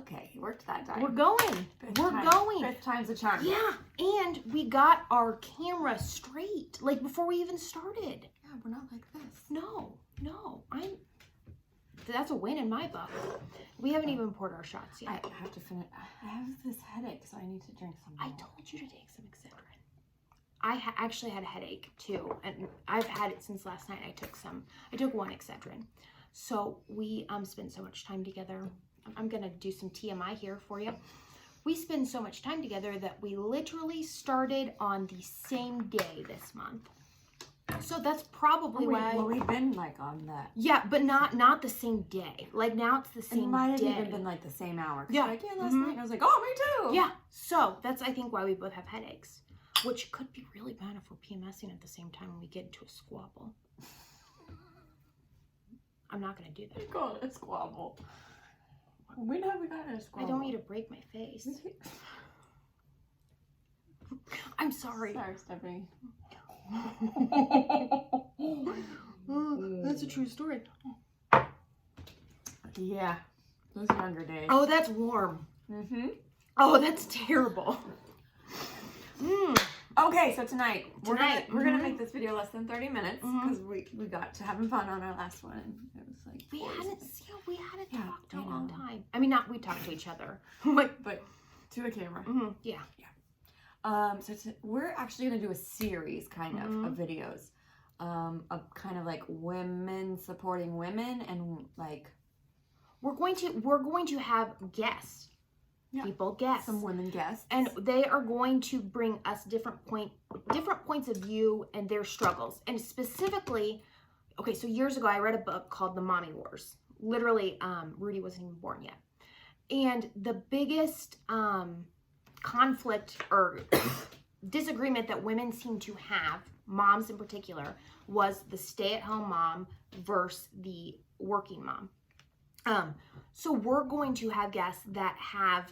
okay. It worked that time. We're going. Fifth time's a charm. Yeah, and we got our camera straight, like before we even started. Yeah, we're not like this. No. That's a win in my book. We haven't even poured our shots yet. I have to finish. I have this headache, so I need to drink some more. I told you to take some Excedrin. I actually had a headache too, and I've had it since last night. I took one Excedrin. So we spend so much time together. I'm gonna do some TMI here for you. We spend so much time together that we literally started on the same day this month. So that's probably why. Well, we've been like on that. Yeah, but not the same day. Like now it's the same day. It might have even been like the same hour. Yeah. Like, last night. And I was like, oh, me too. Yeah. So that's, I think, why we both have headaches, which could be really bad if we're PMSing at the same time when we get into a squabble. I'm not going to do that. You call it a squabble. When have we gotten a squabble? I don't want you to break my face. I'm sorry. Sorry, Stephanie. That's a true story. Yeah, those younger days. Oh, that's warm. Mm-hmm. Oh, that's terrible. Okay, so tonight we're gonna mm-hmm. make this video less than 30 minutes because we got to having fun on our last one. And it was like we hadn't talked in a I long know. time. I mean, not we talked to each other, but to a camera. Mm-hmm. Yeah. So we're actually gonna do a series kind of videos, of kind of like women supporting women, and like we're going to have guests. Yeah. People guests. Some women guests. And they are going to bring us different points of view and their struggles. And specifically, okay, so years ago I read a book called The Mommy Wars. Literally, Rudy wasn't even born yet. And the biggest conflict or disagreement that women seem to have, moms in particular, was the stay-at-home mom versus the working mom. So we're going to have guests that have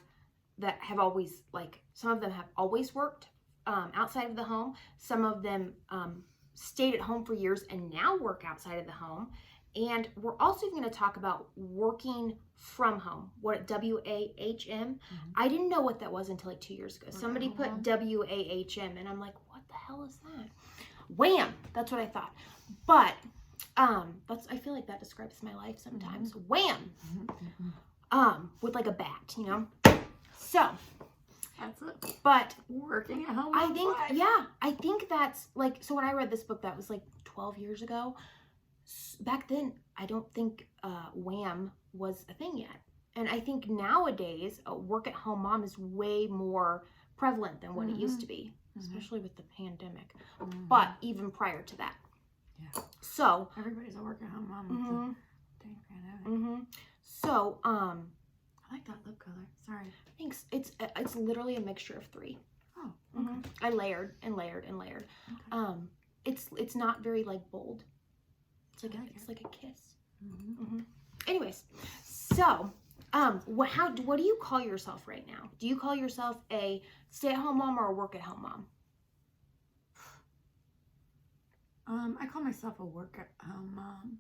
always, like, some of them have always worked outside of the home. Some of them stayed at home for years and now work outside of the home. And we're also going to talk about working from home, what WAHM. I didn't know what that was until like 2 years ago. Somebody put WAHM and I'm like, what the hell is that? WAHM, that's what I thought. But I feel like that describes my life sometimes. WAHM. With like a bat, you know? So that's it. But working at home. I think that's like, so when I read this book, that was like 12 years ago. Back then, I don't think WAHM was a thing yet. And I think nowadays, a work-at-home mom is way more prevalent than what it used to be, especially with the pandemic. But even prior to that. Yeah. So everybody's a work-at-home mom. So, I like that lip color. Sorry. Thanks. It's literally a mixture of 3. Oh, okay. I layered and layered and layered. Okay. It's not very like bold. It's like a kiss. Anyways, so what do you call yourself right now? Do you call yourself a stay-at-home mom or a work-at-home mom? I call myself a work-at-home mom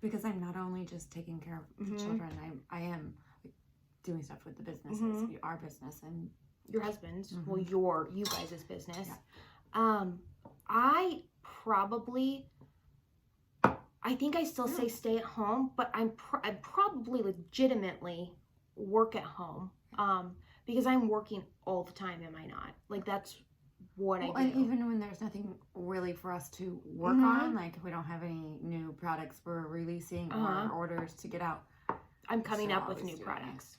because I'm not only just taking care of the children. I am doing stuff with the businesses, our business and your husband's. Well, you guys' business. Yeah. I think I still say stay at home, but I probably legitimately work at home because I'm working all the time, am I not? Like, that's what I do. And even when there's nothing really for us to work on, like we don't have any new products we're releasing or orders to get out, I'm coming up with new products.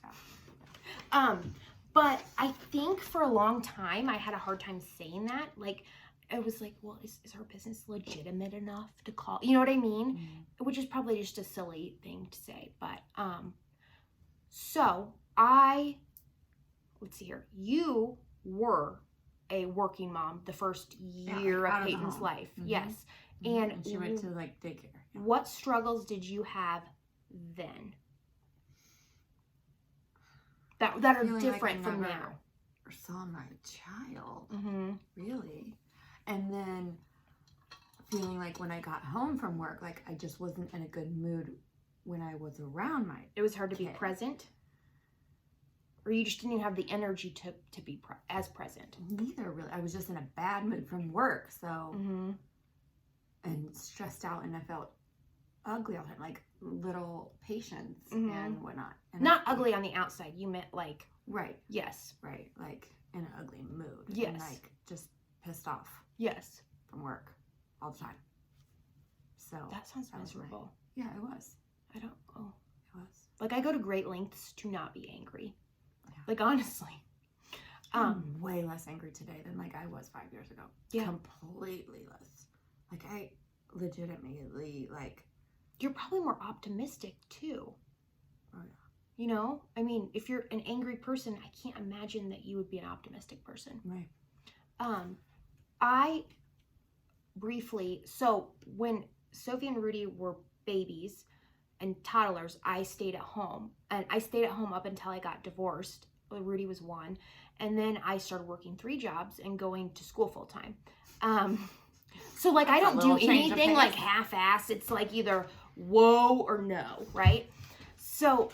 But I think for a long time, I had a hard time saying that. Like, I was like, well, is our business legitimate enough to call? You know what I mean? Which is probably just a silly thing to say. But, so let's see here. You were a working mom the first year of Peyton's life. Yes. And she went to like daycare. Yeah. What struggles did you have then? That are different from now. Or saw my child. Really. And then feeling like when I got home from work, like I just wasn't in a good mood when I was around my It was hard to kid. be present. Or you just didn't even have the energy to be as present? Neither, really. I was just in a bad mood from work, so, Mm-hmm. and stressed out, and I felt ugly all the time, like little patients Mm-hmm. and whatnot. And Not ugly on the outside. You meant like... Right. Yes. Right. Like in an ugly mood. Yes. And like just pissed off Yes. from work all the time. So That sounds that was miserable. Yeah, it was. I don't... Oh. It was. Like, I go to great lengths to not be angry. Yeah. Like, honestly. I'm way less angry today than like I was 5 years ago. Yeah. Completely less. Like I legitimately like... You're probably more optimistic, too. Oh, yeah. You know? I mean, if you're an angry person, I can't imagine that you would be an optimistic person. Right. I briefly... So, when Sophie and Rudy were babies and toddlers, I stayed at home. And I stayed at home up until I got divorced. Rudy was 1. And then I started working 3 jobs and going to school full time. So like, I don't do anything like half-ass. It's like either whoa or no, right? So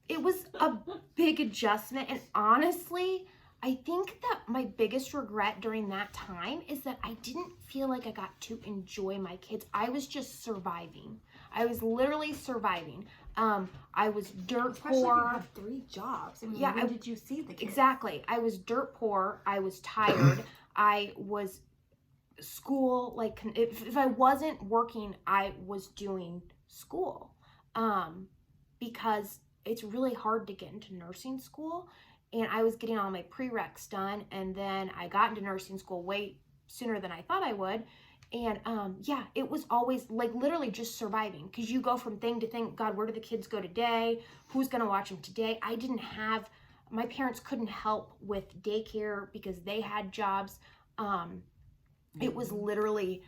it was a big adjustment. And honestly, I think that my biggest regret during that time is that I didn't feel like I got to enjoy my kids. I was just surviving. I was literally surviving. I was dirt Especially poor. If you have 3 jobs. I mean, Yeah, when did you see the kids? Exactly. I was dirt poor. I was tired. I was school. Like, if I wasn't working, I was doing school. Because it's really hard to get into nursing school. And I was getting all my prereqs done. And then I got into nursing school way sooner than I thought I would. And yeah, it was always like literally just surviving, because you go from thing to thing. God, where do the kids go today? Who's going to watch them today? I didn't have, my parents couldn't help with daycare because they had jobs. It was literally,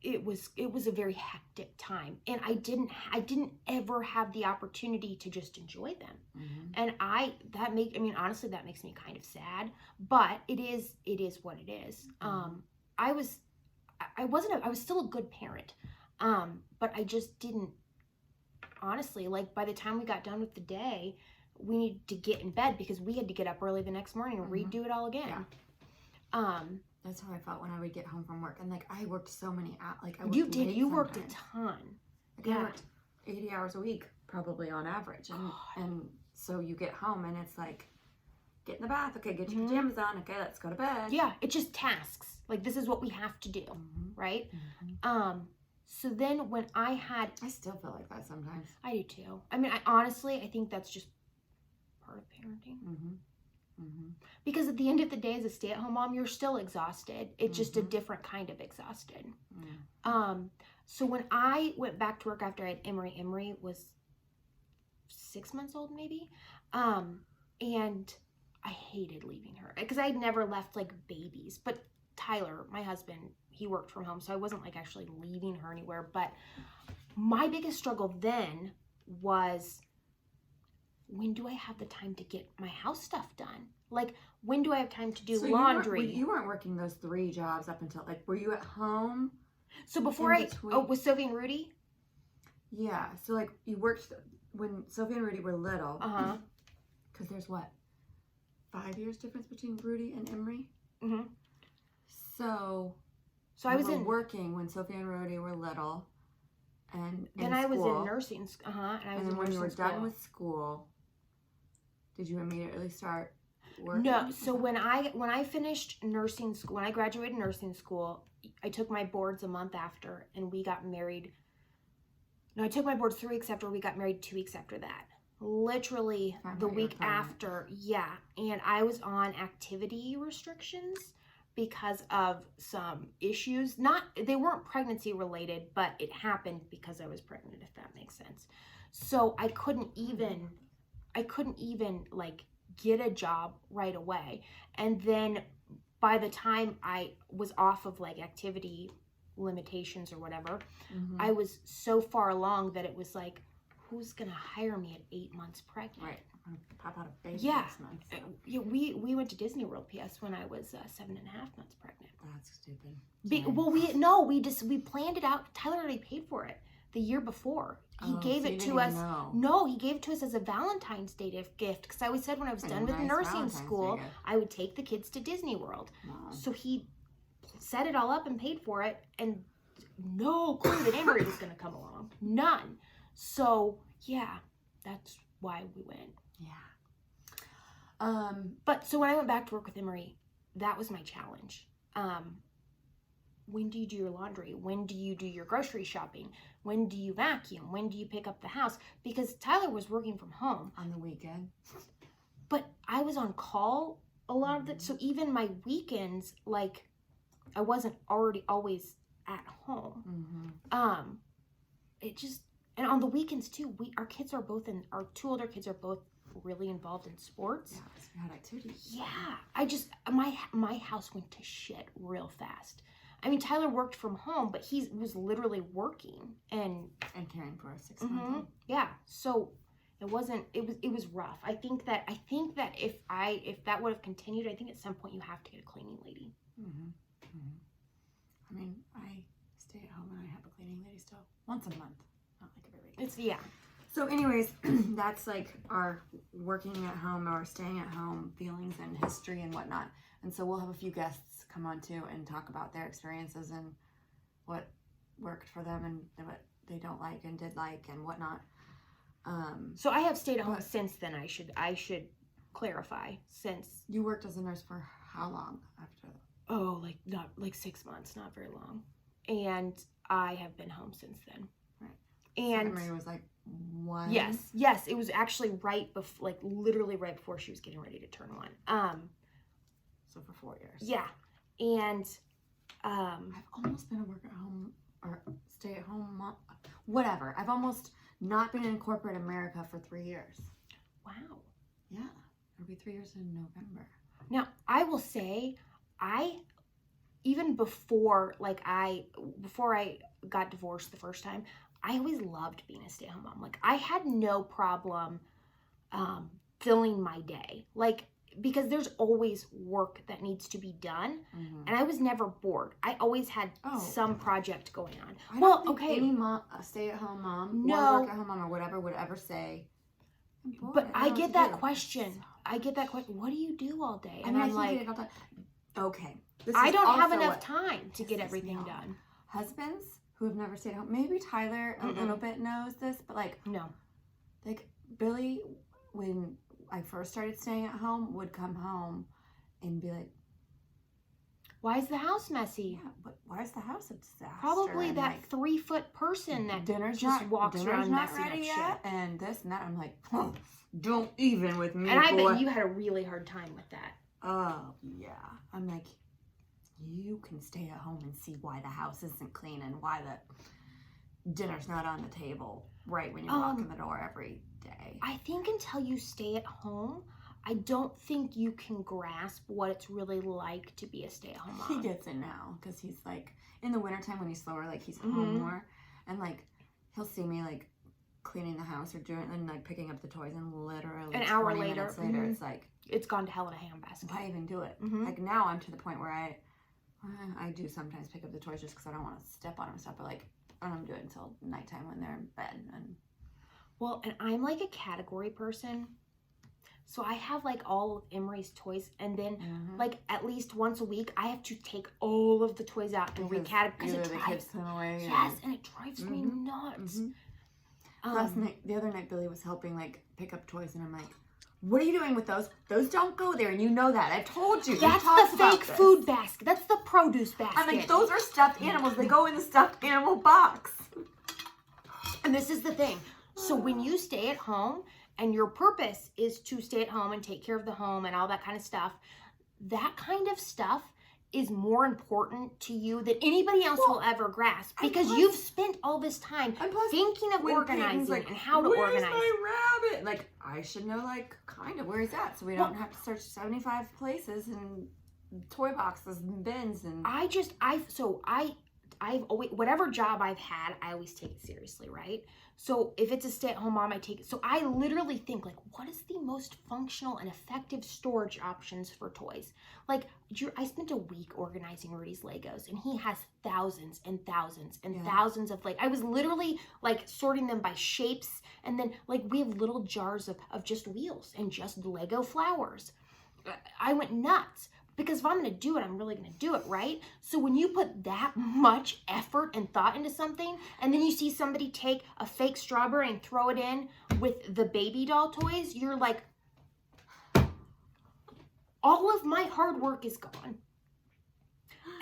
it was a very hectic time. And I didn't ever have the opportunity to just enjoy them. Mm-hmm. And honestly, that makes me kind of sad, but it is what it is. I was still a good parent. But I just didn't, honestly, like by the time we got done with the day, we needed to get in bed because we had to get up early the next morning and redo it all again. Yeah. That's how I felt when I would get home from work. And like, I worked so many hours. Like, You worked a ton. Like, I worked 80 hours a week, probably on average. And so you get home and it's like, get in the bath. Okay, get your pajamas on. Okay, let's go to bed. Yeah, it's just tasks. Like, this is what we have to do, right? So then when I still feel like that sometimes. I do too. I mean, I think that's just part of parenting. Because at the end of the day, as a stay-at-home mom, you're still exhausted. It's just a different kind of exhausted. So when I went back to work after I had Emery was 6 months old maybe, and I hated leaving her because I had never left like babies. But Tyler, my husband, he worked from home, so I wasn't like actually leaving her anywhere. But my biggest struggle then was, when do I have the time to get my house stuff done? Like, when do I have time to do laundry? You weren't working those 3 jobs up until, like, were you at home? So before with Sophie and Rudy? Yeah. So, like, you worked when Sophie and Rudy were little. Because there's what? 5 years difference between Rudy and Emery? So I was working when Sophie and Rudy were little. And then I was in nursing. And then when you were done with school, did you immediately start working? No. So when I finished nursing school, when I graduated nursing school, I took my boards a month after, and we got married. No, I took my boards 3 weeks after. We got married 2 weeks after that. Literally the week after. Yeah. And I was on activity restrictions because of some issues. They weren't pregnancy related, but it happened because I was pregnant, if that makes sense. So I couldn't even like get a job right away. And then by the time I was off of like activity limitations or whatever, I was so far along that it was like, who's gonna hire me at 8 months pregnant? Right. Pop out a baby 6 months. So. Yeah, we went to Disney World, PS, when I was 7.5 months pregnant. That's stupid. We planned it out. Tyler already paid for it. The year before. He Oh, gave so it you to didn't us. even know. No, he gave it to us as a Valentine's Day gift. Because I always said when I was done with nice nursing Valentine's Day school, gift. I would take the kids to Disney World. Wow. So he set it all up and paid for it, and no clue that Emery was going to come along. None. So, yeah, that's why we went. Yeah. But so when I went back to work with Emery, that was my challenge. When do you do your laundry? When do you do your grocery shopping? When do you vacuum? When do you pick up the house? Because Tyler was working from home. On the weekend. But I was on call a lot of it. So even my weekends, like, I wasn't already always at home. Mm-hmm. It just, and on the weekends too, our kids are both our 2 older kids are both really involved in sports. Yeah, because we had activities. Yeah, I just, my house went to shit real fast. I mean, Tyler worked from home, but he was literally working and caring for a 6-month-old. Yeah, so it was rough. I think that if that would have continued, I think at some point you have to get a cleaning lady. Mm-hmm. Mm-hmm. I mean, I stay at home and I have a cleaning lady still once a month, not like every week. It's yeah. So, anyways, that's like our working at home or staying at home feelings and history and whatnot. And so we'll have a few guests come on too and talk about their experiences and what worked for them and what they don't like and did like and whatnot. So I have stayed at home since then. I should clarify, since you worked as a nurse for how long after? Oh, not 6 months, not very long. And I have been home since then. Right. And Marie was like 1. Yes, it was actually literally right before she was getting ready to turn 1. So for 4 years. Yeah, and I've almost been a work at home or stay at home mom. Whatever. I've almost not been in corporate America for 3 years. Wow. Yeah, it'll be 3 years in November. Now I will say, even before I got divorced the first time, I always loved being a stay-at-home mom. Like, I had no problem filling my day. Like, because there's always work that needs to be done, and I was never bored. I always had some project going on. I don't think any stay-at-home mom or work-at-home mom or whatever would ever say, I'm bored, but I get that do. question. I get that question. What do you do all day? And I'm like, okay. I don't have enough time to get everything done. Husbands who have never stayed at home, maybe Tyler a little bit knows this, but no. Like Billy, when I first started staying at home, would come home and be like, why is the house messy? Yeah, but why is the house a disaster? Probably and that 3-foot person that just walks around messing up shit. And this and that. I'm like, don't even with me, And I boy. bet you had a really hard time with that. Oh, yeah. I'm like, you can stay at home and see why the house isn't clean and why the dinner's not on the table right when you walk in the door every day. I think until you stay at home, I don't think you can grasp what it's really like to be a stay-at-home mom. He gets it now because he's like, in the wintertime when he's slower, like he's home more, and like he'll see me like cleaning the house or doing and like picking up the toys, and literally an hour 20 later, minutes later it's like, it's gone to hell in a handbasket. Why even do it? Like now I'm to the point where I do sometimes pick up the toys just because I don't want to step on them and stuff, but like I don't do it until nighttime when they're in bed. And well, and I'm like a category person. So I have like all of Emery's toys, and then like at least once a week I have to take all of the toys out and recategorize because it drives them away. Yes, and it drives me nuts. Last night, the other night, Billy was helping like pick up toys, and I'm like, "What are you doing with those? Those don't go there, and you know that. I've told you." That's the fake food basket. That's the produce basket. I'm like, those are stuffed animals. They go in the stuffed animal box. And this is the thing. So when you stay at home, and your purpose is to stay at home and take care of the home and all that kind of stuff, that kind of stuff is more important to you than anybody else will ever grasp, because you've spent all this time thinking of organizing and how to organize. Where's my rabbit? Like, I should know, like, kind of where he's at, so we don't have to search 75 places and toy boxes and bins. And I've always, whatever job I've had, I always take it seriously, right? So if it's a stay-at-home mom, I take it. So I literally think, like, what is the most functional and effective storage options for toys? Like, I spent a week organizing Rudy's Legos, and he has thousands and thousands and thousands of, like, I was literally, like, sorting them by shapes, and then, like, we have little jars of just wheels and just Lego flowers. I went nuts. Because if I'm going to do it, I'm really going to do it, right? So when you put that much effort and thought into something, and then you see somebody take a fake strawberry and throw it in with the baby doll toys, you're like, all of my hard work is gone.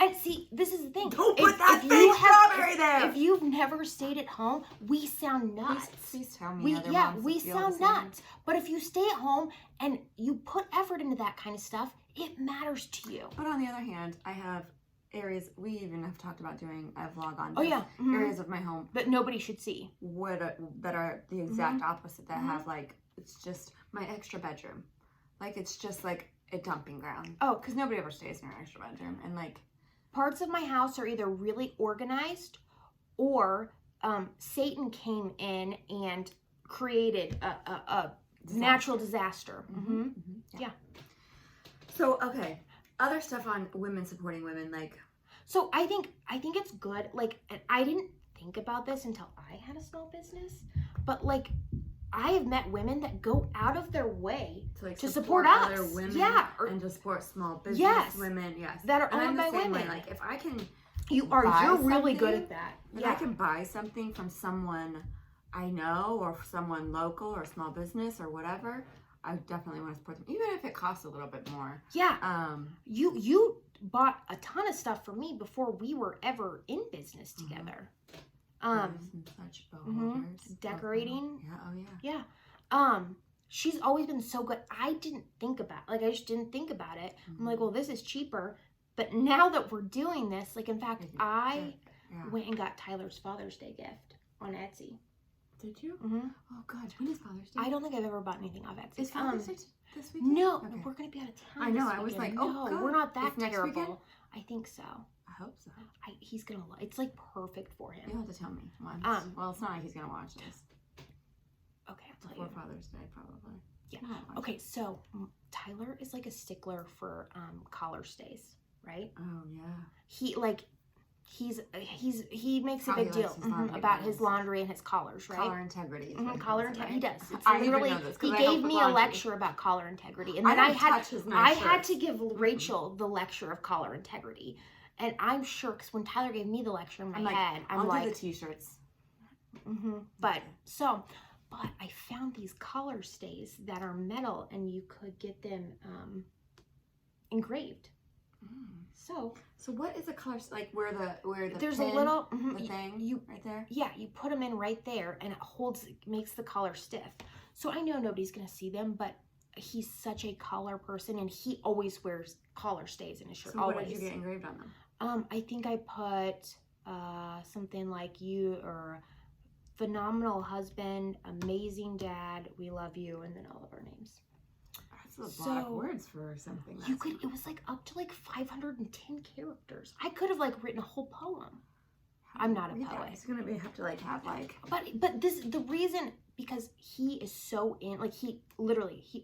And see, this is the thing. Don't put that fake strawberry there. If you've never stayed at home, we sound nuts. Please tell me. We sound nuts. But if you stay at home and you put effort into that kind of stuff, it matters to you. But on the other hand, I have areas, we even have talked about doing a vlog on areas of my home that nobody should see. That are the exact opposite, that have, like, it's just my extra bedroom. Like, it's just like a dumping ground. Oh. Because nobody ever stays in our extra bedroom. And, like, parts of my house are either really organized or Satan came in and created a natural disaster. Yeah. So, okay, other stuff on women supporting women, like. So I think it's good. Like, and I didn't think about this until I had a small business, but, like, I have met women that go out of their way to support us. Other women, and to support small business women, that are and owned by women. Way. Like, if I can, you're really good at that. If I can buy something from someone I know, or someone local, or small business, or whatever, I definitely want to support them, even if it costs a little bit more. Yeah. You bought a ton of stuff for me before we were ever in business together. Such holders. Decorating. Yeah. She's always been so good. I just didn't think about it. I'm like, well, this is cheaper. But now that we're doing this, like, in fact, I went and got Tyler's Father's Day gift on Etsy. Did you? Oh, God. When is Father's Day? I don't think I've ever bought anything off Etsy. Is Father's Day this weekend? No, we're going to be out of town. I know. I was like, oh, no, God. We're not that next terrible. Weekend? I think so. I hope so. He's going to it's, like, perfect for him. You'll have to tell me once. Well, it's not like he's going to watch this. Okay, I'll tell you. Before Father's Day, probably. Yeah. Okay, so Tyler is, like, a stickler for collar stays, right? Oh, yeah. He makes a big deal about his laundry and his collars, right? Collar integrity. Collar integrity. He does. It's I literally, know this, he gave me a lecture about collar integrity, and then I had to give Rachel the lecture of collar integrity, and I'm sure because when Tyler gave me the lecture in my head, I'm like, do the t-shirts. But I found these collar stays that are metal, and you could get them engraved. So what is a collar, like where the there's pin, a little the thing you right there? Yeah, you put them in right there, and it makes the collar stiff. So I know nobody's gonna see them, but he's such a collar person, and he always wears collar stays in his shirt. So always. What did you get engraved on them? I think I put something like you or phenomenal husband, amazing dad, we love you, and then all of our names. That's a lot of words for something. It was like up to like 510 characters. I could have like written a whole poem. I'm not a poet. It's gonna have to like have like. But the reason, because he is so in, like, he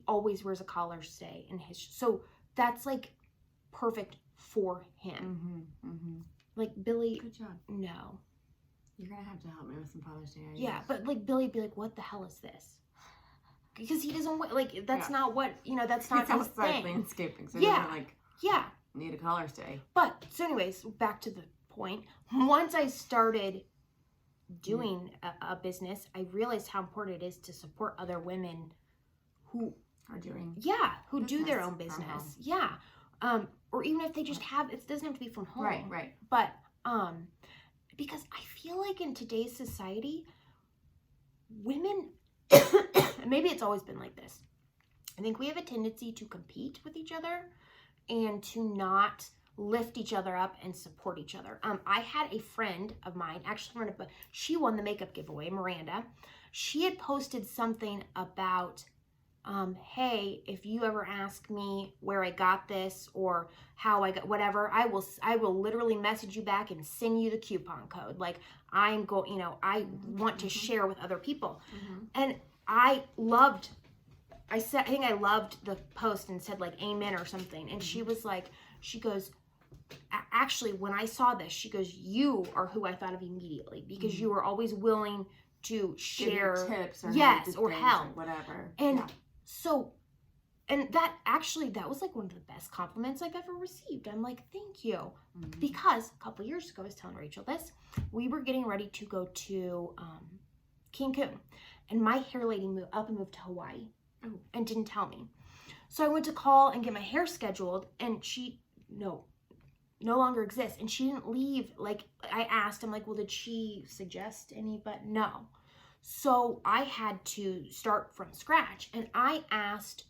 always wears a collar stay in his, so that's like perfect for him. Like Billy. Good job. No. You're gonna have to help me with some Father's Day ideas. Yeah, but like Billy'd be like, "What the hell is this?" Because he doesn't like, that's not what, that's not his thing. Landscaping, so need a collar stay. But so anyways, back to the point. Once I started doing a business, I realized how important it is to support other women who are doing who do their own business. Or even if they just have, it doesn't have to be from home. Right. But because I feel like in today's society, women, maybe it's always been like this, I think we have a tendency to compete with each other and to not lift each other up and support each other. I had a friend of mine, actually, she won the makeup giveaway, Miranda. She had posted something about hey, if you ever ask me where I got this or how I got whatever, I will literally message you back and send you the coupon code. Like I want to share with other people. And I think I loved the post and said like amen or something. And she was like, she goes, actually, when I saw this, she goes, you are who I thought of immediately because you were always willing to share tips or or help or whatever. And so, and that was like one of the best compliments I've ever received. I'm like, thank you. Because a couple years ago, I was telling Rachel this, we were getting ready to go to Cancun, and my hair lady moved to Hawaii and didn't tell me. So I went to call and get my hair scheduled, and she no longer exists. And she didn't leave. Like I asked, I'm like, well, did she suggest any? But no. So I had to start from scratch, and I asked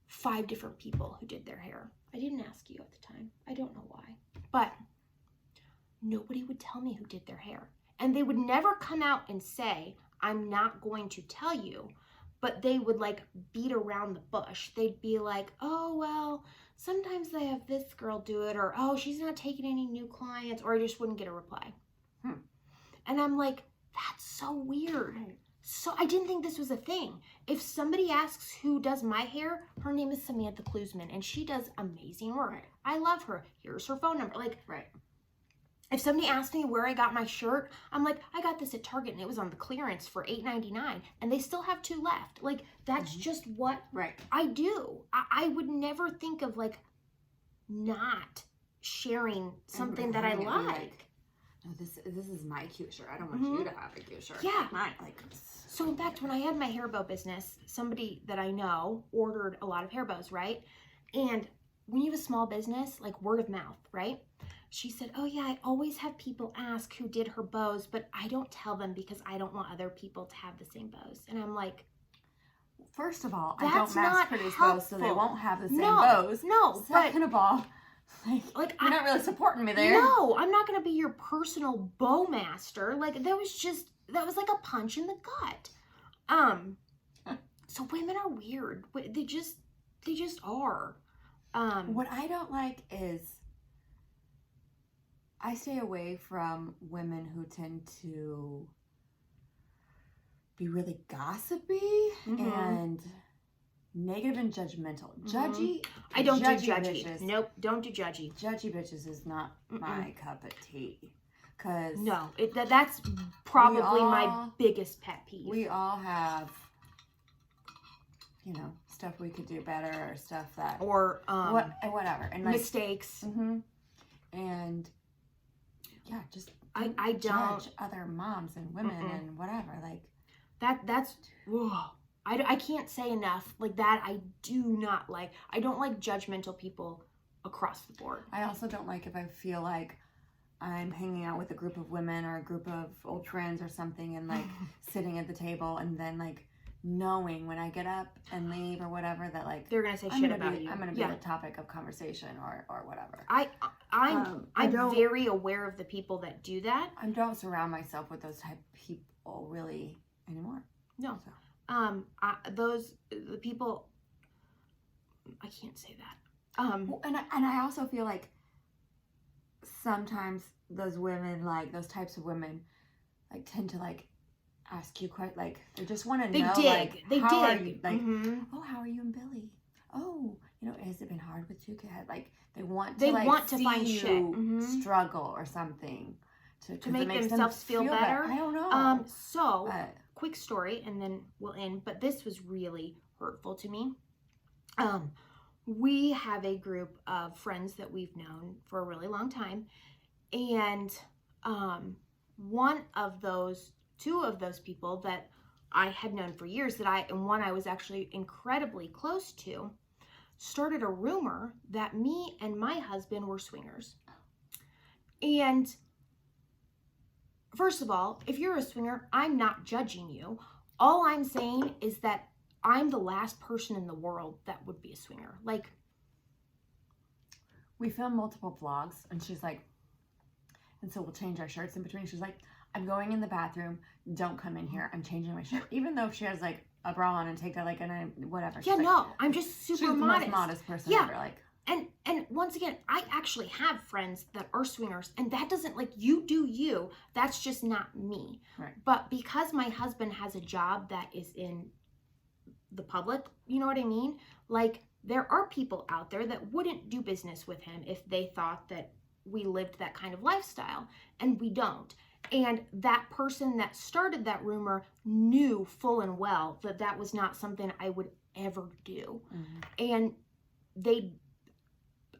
5 different people who did their hair. I didn't ask you at the time. I don't know why, but nobody would tell me who did their hair. And they would never come out and say, I'm not going to tell you, but they would like beat around the bush. They'd be like, oh, well, sometimes they have this girl do it, or, oh, she's not taking any new clients, or I just wouldn't get a reply. And I'm like, that's so weird. So I didn't think this was a thing. If somebody asks who does my hair, her name is Samantha Klusman, and she does amazing work. I love her. Here's her phone number. Like, if somebody asks me where I got my shirt, I'm like, I got this at Target, and it was on the clearance for $8.99, and they still have 2 left. Like, that's just what I do. I would never think of like not sharing something that I like. No, this is my cute shirt. I don't want you to have a cute shirt. Yeah. Mine, like. So in fact, when I had my hair bow business, somebody that I know ordered a lot of hair bows, right? And when you have a small business, like word of mouth, right? She said, oh yeah, I always have people ask who did her bows, but I don't tell them because I don't want other people to have the same bows. And I'm like, first of all, that's I don't mass produce bows, so they won't have the same bows. No, Second of all, like you're not really supporting me there. No, I'm not going to be your personal bow master. Like that was like a punch in the gut. So women are weird. They just are. What I don't like is I stay away from women who tend to be really gossipy and negative and judgmental. Judgy. I don't do judgy. Bitches. Nope, don't do judgy. Judgy bitches is not my cup of tea. Cause no, that's probably my biggest pet peeve. We all have, stuff we could do better, or stuff that, or whatever, and like, mistakes. And yeah, just I don't judge other moms and women and whatever. Like that's. Whoa. I can't say enough. Like that, I do not like. I don't like judgmental people across the board. I also don't like if I feel like I'm hanging out with a group of women or a group of old friends or something, and like sitting at the table, and then like knowing when I get up and leave or whatever that like they're gonna say shit about you. I'm gonna be the topic of conversation or whatever. I'm very aware of the people that do that. I don't surround myself with those type of people really anymore. No. So. The people, I can't say that. Well, and I also feel like sometimes those women, like those types of women, like tend to like ask you quite like they just want to know. Like, how are you? Like, oh, how are you and Billy? Oh, has it been hard with 2 kids? Like they want to find you shit. Struggle or something to make themselves feel better. I don't know. Quick story, and then we'll end. But this was really hurtful to me. We have a group of friends that we've known for a really long time, and 2 of those people that I had known for years and one I was actually incredibly close to, started a rumor that me and my husband were swingers. And first of all, if you're a swinger, I'm not judging you. All I'm saying is that I'm the last person in the world that would be a swinger. Like, we filmed multiple vlogs, and she's like, and so we'll change our shirts in between. She's like, I'm going in the bathroom. Don't come in here. I'm changing my shirt. Even though she has like a bra on and take that, like, and I, whatever. Yeah, She's no, I'm just she's super the modest. most modest person Yeah. ever, like. And once again, I actually have friends that are swingers, and that doesn't, like, you do you. That's just not me. Right. But because my husband has a job that is in the public, you know what I mean? Like, there are people out there that wouldn't do business with him if they thought that we lived that kind of lifestyle, and we don't. And that person that started that rumor knew full and well that that was not something I would ever do. And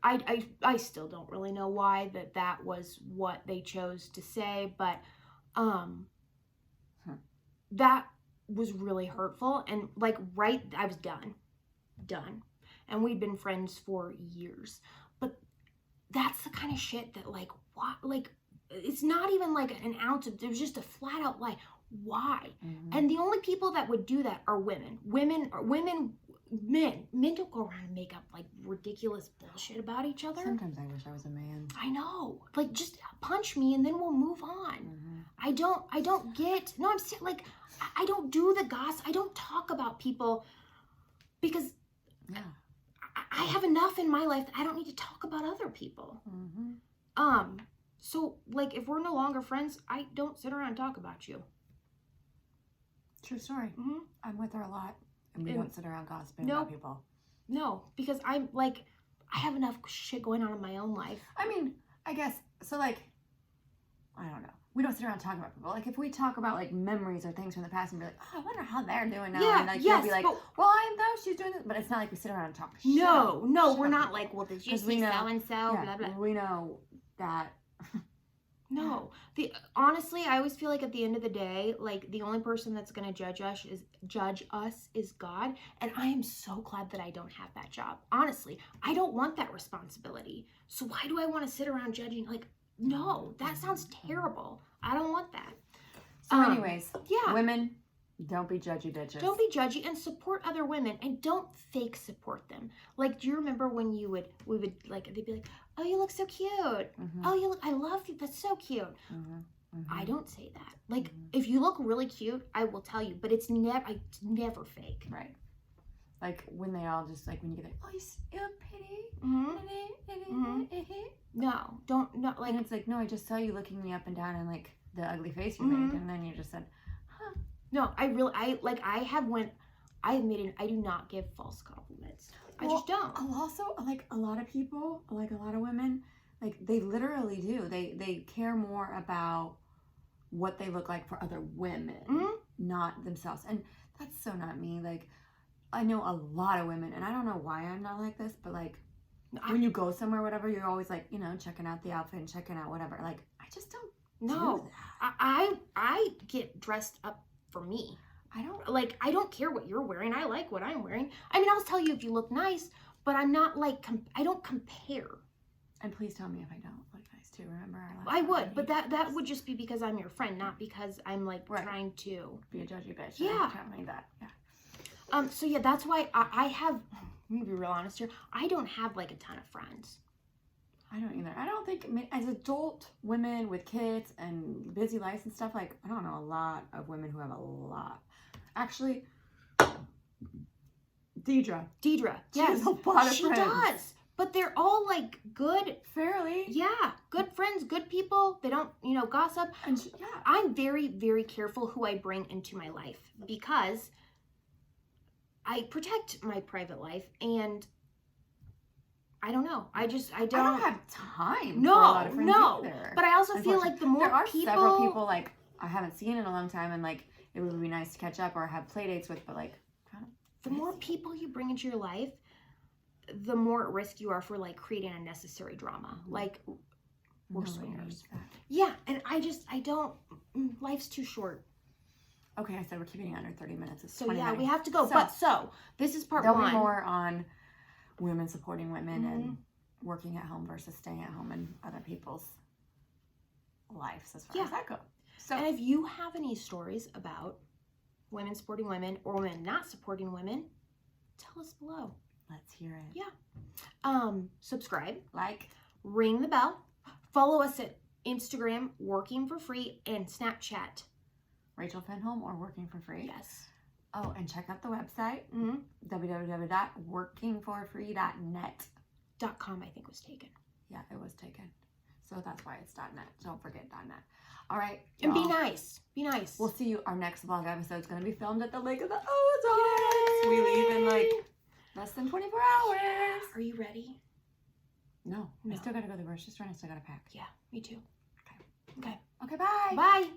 I still don't really know why that was what they chose to say, but that was really hurtful. And like, I was done. And we'd been friends for years. But that's the kind of shit that, like, what, like, it's not even like an ounce of, there's just a flat out lie. Why? And the only people that would do that are women. Men don't go around and make up like ridiculous bullshit about each other. Sometimes I wish I was a man. I know. Like, just punch me and then we'll move on. I don't get, no, I'm saying, like, I don't do the gossip. I don't talk about people because I have enough in my life that I don't need to talk about other people. So, like, if we're no longer friends, I don't sit around and talk about you. True story. I'm with her a lot. And we don't sit around gossiping about people. No, because I'm, like, I have enough shit going on in my own life. I mean, I guess, so, like, I don't know. We don't sit around talking about people. Like, if we talk about, like, memories or things from the past and be like, oh, I wonder how they're doing now. Yeah, and, like, yes, you'll be like, but, well, I know she's doing this. But it's not like we sit around and talk shit. No, we're not like, well, did you see so-and-so, blah, blah. We know that. No. Honestly, I always feel like at the end of the day, like, the only person that's going to judge us is God. And I am so glad that I don't have that job. Honestly, I don't want that responsibility. So why do I want to sit around judging? Like, no, that sounds terrible. I don't want that. So anyways, yeah. Women, don't be judgy bitches. Don't be judgy and support other women, and don't fake support them. Like, do you remember when we would like, they'd be like, oh, you look so cute. Oh, I love you. That's so cute. I don't say that. Like, if you look really cute, I will tell you, but it's never fake. Right. Like, when they all just, like, when you get like, oh, you're pretty. No, don't, not like. And it's like, no, I just saw you looking me up and down and, like, the ugly face you made, and then you just said, huh. No, I do not give false compliments. I just don't. Also, like, a lot of people, like, a lot of women, like, they literally do. They care more about what they look like for other women, not themselves. And that's so not me. Like, I know a lot of women, and I don't know why I'm not like this, but, like, when you go somewhere, whatever, you're always, like, you know, checking out the outfit and checking out whatever. Like, I just don't do that. I get dressed up for me. I don't care what you're wearing. I like what I'm wearing. I mean, I'll tell you if you look nice, but I'm not like, I don't compare. And please tell me if I don't look nice too. Remember our last I would, but that would just be because I'm your friend, not because I'm like trying to be a judgy bitch. Yeah. Tell me that. Yeah. So yeah, that's why I have, I'm gonna be real honest here, I don't have like a ton of friends. I don't either. I don't think, I mean, as adult women with kids and busy lives and stuff, like, I don't know a lot of women who have a lot. Actually, Deidre. Yes. She has a lot of friends. She does. But they're all like good. Fairly. Yeah. Good friends, good people. They don't, gossip. And I'm very, very careful who I bring into my life because I protect my private life, and I don't know. I don't have time for a lot of friends either. But I also feel like the more there are people... several people, like, I haven't seen in a long time, and, like, it would be nice to catch up or have play dates with, but, like, the more people you bring into your life, the more at risk you are for, like, creating unnecessary drama. Like, we're swingers. Yeah, and I don't, life's too short. Okay, I said we're keeping it under 30 minutes. It's so 29. Yeah, we have to go. So this is part there'll one. There'll be more on women supporting women and working at home versus staying at home in other people's lives as far as that goes. So, and if you have any stories about women supporting women or women not supporting women, tell us below. Let's hear it. Yeah. Subscribe. Like. Ring the bell. Follow us at Instagram, Working for Free, and Snapchat. Rachel Fenholm or Working for Free. Yes. Oh, and check out the website, Mm-hmm. www.workingforfree.net. .com, I think, was taken. Yeah, it was taken. So that's why it's .net. Don't forget .net. All right. And be y'all. nice. Be nice. We'll see you. Our next vlog episode is going to be filmed at the Lake of the Ozarks. Yay! We leave in like less than 24 hours. Are you ready? No. No. I still got to go to the grocery store and I still got to pack. Yeah, me too. Okay. Okay, bye. Bye.